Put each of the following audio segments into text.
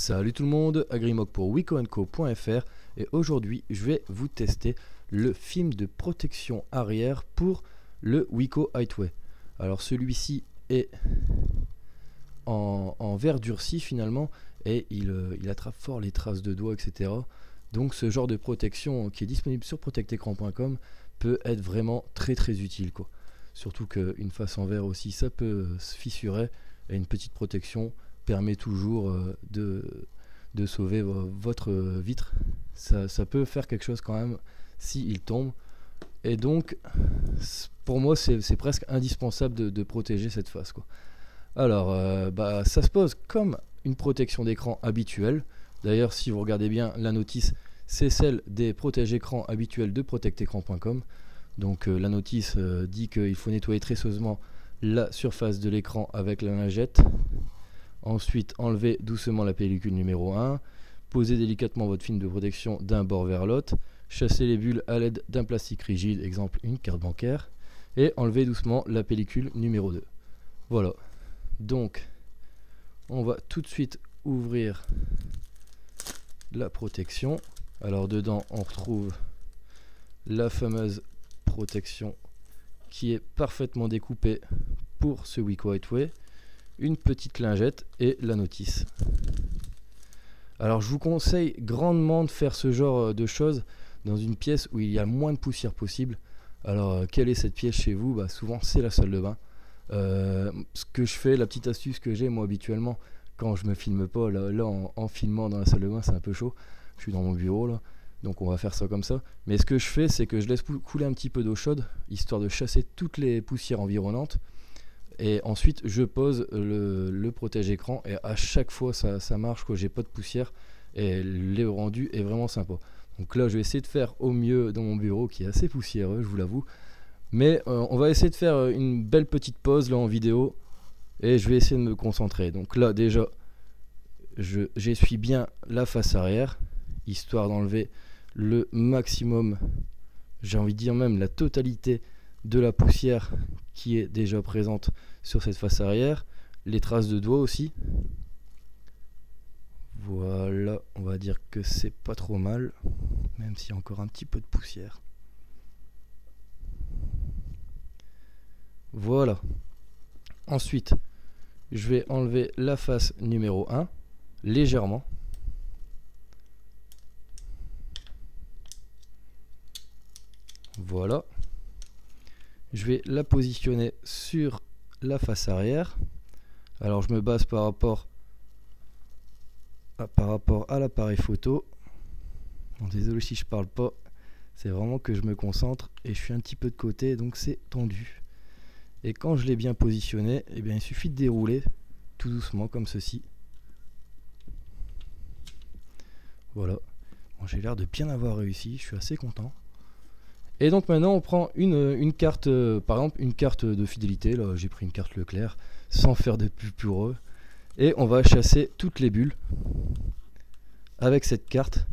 Salut tout le monde, Agrimog pour wicoandco.fr et aujourd'hui je vais vous tester le film de protection arrière pour le Wico Highway. Alors celui-ci est en verre durci finalement et il attrape fort les traces de doigts, etc. Donc ce genre de protection qui est disponible sur protectecran.com peut être vraiment très utile quoi. Surtout qu'une face en verre aussi ça peut se fissurer et une petite protection permet toujours de sauver votre vitre. Ça peut faire quelque chose quand même s'il tombe. Et donc, pour moi, c'est presque indispensable de protéger cette face, quoi. Alors, ça se pose comme une protection d'écran habituelle. D'ailleurs, si vous regardez bien la notice, c'est celle des protège-écrans habituels de protectecran.com. Donc, la notice dit qu'il faut nettoyer très soigneusement la surface de l'écran avec la lingette. Ensuite, enlevez doucement la pellicule numéro 1, posez délicatement votre film de protection d'un bord vers l'autre, chassez les bulles à l'aide d'un plastique rigide, exemple une carte bancaire, et enlevez doucement la pellicule numéro 2. Voilà, donc on va tout de suite ouvrir la protection. Alors dedans, on retrouve la fameuse protection qui est parfaitement découpée pour ce Wico Highway. Une petite lingette et la notice. Alors je vous conseille grandement de faire ce genre de choses dans une pièce où il y a moins de poussière possible. Alors quelle est cette pièce chez vous? Souvent c'est la salle de bain. Ce que je fais, la petite astuce que j'ai moi habituellement quand je me filme pas, là en filmant dans la salle de bain c'est un peu chaud, je suis dans mon bureau là, donc on va faire ça comme ça. Mais ce que je fais c'est que je laisse couler un petit peu d'eau chaude histoire de chasser toutes les poussières environnantes. Et ensuite je pose le protège-écran et à chaque fois ça marche quoi, j'ai pas de poussière et le rendu est vraiment sympa. Donc là je vais essayer de faire au mieux dans mon bureau qui est assez poussiéreux, je vous l'avoue. Mais on va essayer de faire une belle petite pause là en vidéo et je vais essayer de me concentrer. Donc là déjà j'essuie bien la face arrière histoire d'enlever le maximum, j'ai envie de dire même la totalité de la poussière qui est déjà présente sur cette face arrière, les traces de doigts aussi. Voilà, on va dire que c'est pas trop mal, même s'il y a encore un petit peu de poussière. Voilà. Ensuite, je vais enlever la face numéro 1, légèrement. Voilà. Je vais la positionner sur la face arrière. Alors je me base par rapport à l'appareil photo. Bon, désolé si je parle pas, c'est vraiment que je me concentre et je suis un petit peu de côté donc c'est tendu. Et quand je l'ai bien positionné, eh bien, il suffit de dérouler tout doucement comme ceci. Voilà. Bon, j'ai l'air de bien avoir réussi, je suis assez content. Et donc maintenant on prend une carte, par exemple une carte de fidélité, là j'ai pris une carte Leclerc sans faire de pub pour eux. Et on va chasser toutes les bulles avec cette carte.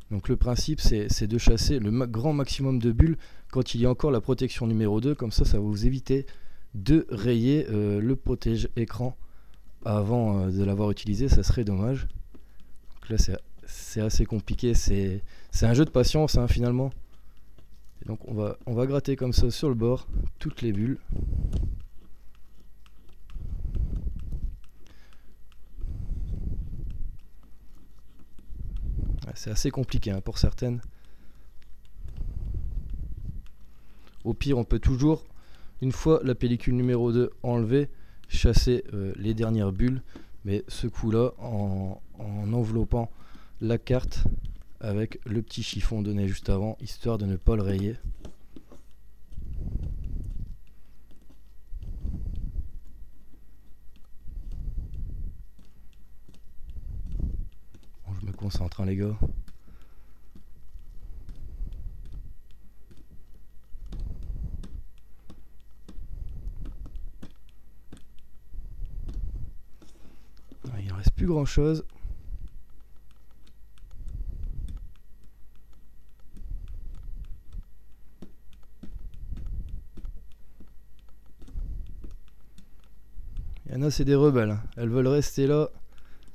Donc le principe c'est de chasser le grand maximum de bulles quand il y a encore la protection numéro 2. Comme ça va vous éviter de rayer le protège-écran avant de l'avoir utilisé, ça serait dommage. Donc là c'est assez compliqué, c'est un jeu de patience hein, finalement. Et donc on va gratter comme ça sur le bord toutes les bulles. C'est assez compliqué hein, pour certaines. Au pire on peut toujours, une fois la pellicule numéro 2 enlevée, chasser les dernières bulles. Mais ce coup là en enveloppant la carte avec le petit chiffon donné juste avant, histoire de ne pas le rayer. Bon, je me concentre hein, les gars. Il ne reste plus grand chose. Il y en a, c'est des rebelles. Elles veulent rester là.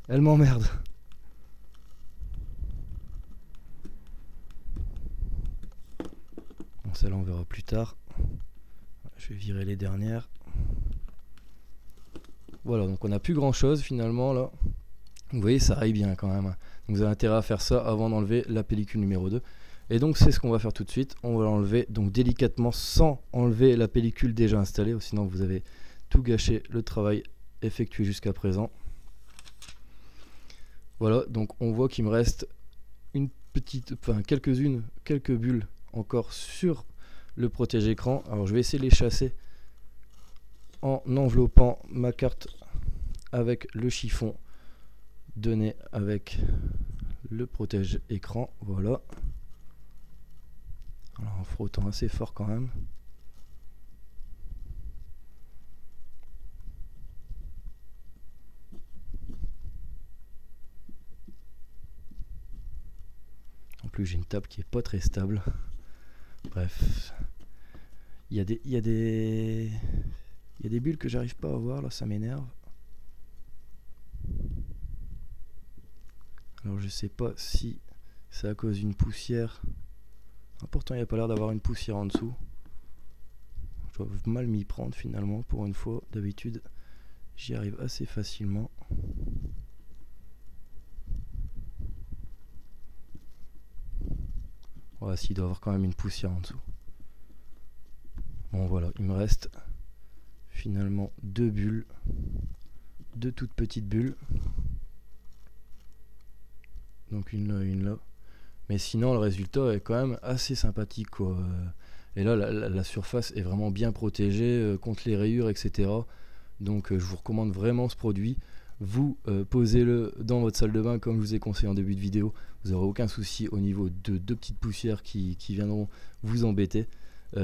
Elles m'emmerdent. verra plus tard. Je vais virer les dernières. Voilà, donc on n'a plus grand chose finalement là. Vous voyez, ça aille bien quand même. Donc vous avez intérêt à faire ça avant d'enlever la pellicule numéro 2. Et donc c'est ce qu'on va faire tout de suite. On va l'enlever donc délicatement sans enlever la pellicule déjà installée. Sinon vous avez tout gâché le travail effectué jusqu'à présent. Voilà, donc on voit qu'il me reste une petite, enfin quelques bulles encore sur le protège-écran. Alors je vais essayer de les chasser en enveloppant ma carte avec le chiffon donné avec le protège-écran. Voilà. Alors en frottant assez fort quand même. En plus j'ai une table qui est pas très stable. Bref. Il y a des bulles que j'arrive pas à voir là, ça m'énerve. Alors je sais pas si c'est à cause d'une poussière. Pourtant il n'y a pas l'air d'avoir une poussière en dessous. Je dois mal m'y prendre finalement pour une fois. D'habitude j'y arrive assez facilement. Voilà, s'il doit y avoir quand même une poussière en dessous. Bon voilà, il me reste finalement deux bulles. Deux toutes petites bulles. Donc une là, une là. Mais sinon le résultat est quand même assez sympathique quoi. Et là la surface est vraiment bien protégée contre les rayures, etc. Donc je vous recommande vraiment ce produit. Vous posez-le dans votre salle de bain comme je vous ai conseillé en début de vidéo. Vous n'aurez aucun souci au niveau de deux petites poussières qui viendront vous embêter.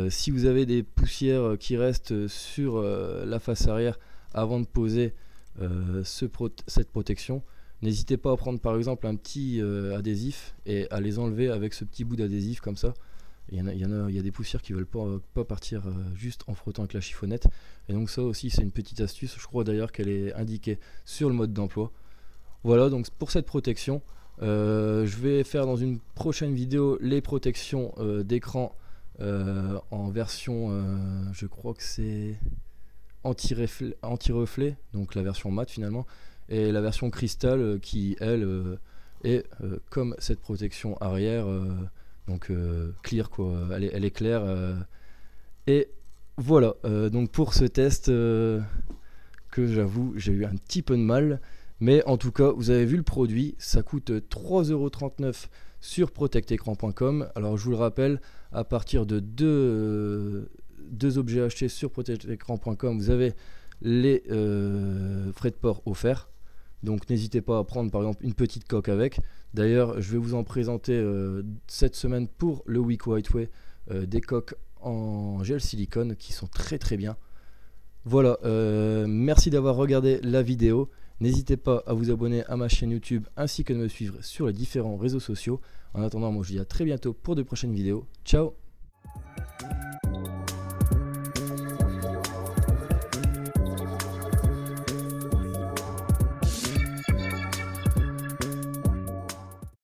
Si vous avez des poussières qui restent sur la face arrière avant de poser cette protection, n'hésitez pas à prendre par exemple un petit adhésif et à les enlever avec ce petit bout d'adhésif comme ça. Il y a des poussières qui veulent pas partir juste en frottant avec la chiffonnette. Et donc ça aussi c'est une petite astuce. Je crois d'ailleurs qu'elle est indiquée sur le mode d'emploi. Voilà donc pour cette protection. Je vais faire dans une prochaine vidéo les protections d'écran en version, je crois que c'est anti-reflet, donc la version mat finalement. Et la version cristal qui elle est comme cette protection arrière, donc clear quoi, elle est claire. Et voilà, donc pour ce test que j'avoue j'ai eu un petit peu de mal, mais en tout cas vous avez vu le produit, ça coûte 3,39 € sur protectecran.com. Alors je vous le rappelle, à partir de deux objets achetés sur protectecran.com, vous avez les frais de port offerts. Donc n'hésitez pas à prendre par exemple une petite coque avec. D'ailleurs je vais vous en présenter cette semaine pour le Week Whiteway des coques en gel silicone qui sont très très bien. Voilà, merci d'avoir regardé la vidéo. N'hésitez pas à vous abonner à ma chaîne YouTube ainsi que de me suivre sur les différents réseaux sociaux. En attendant, moi je vous dis à très bientôt pour de prochaines vidéos. Ciao!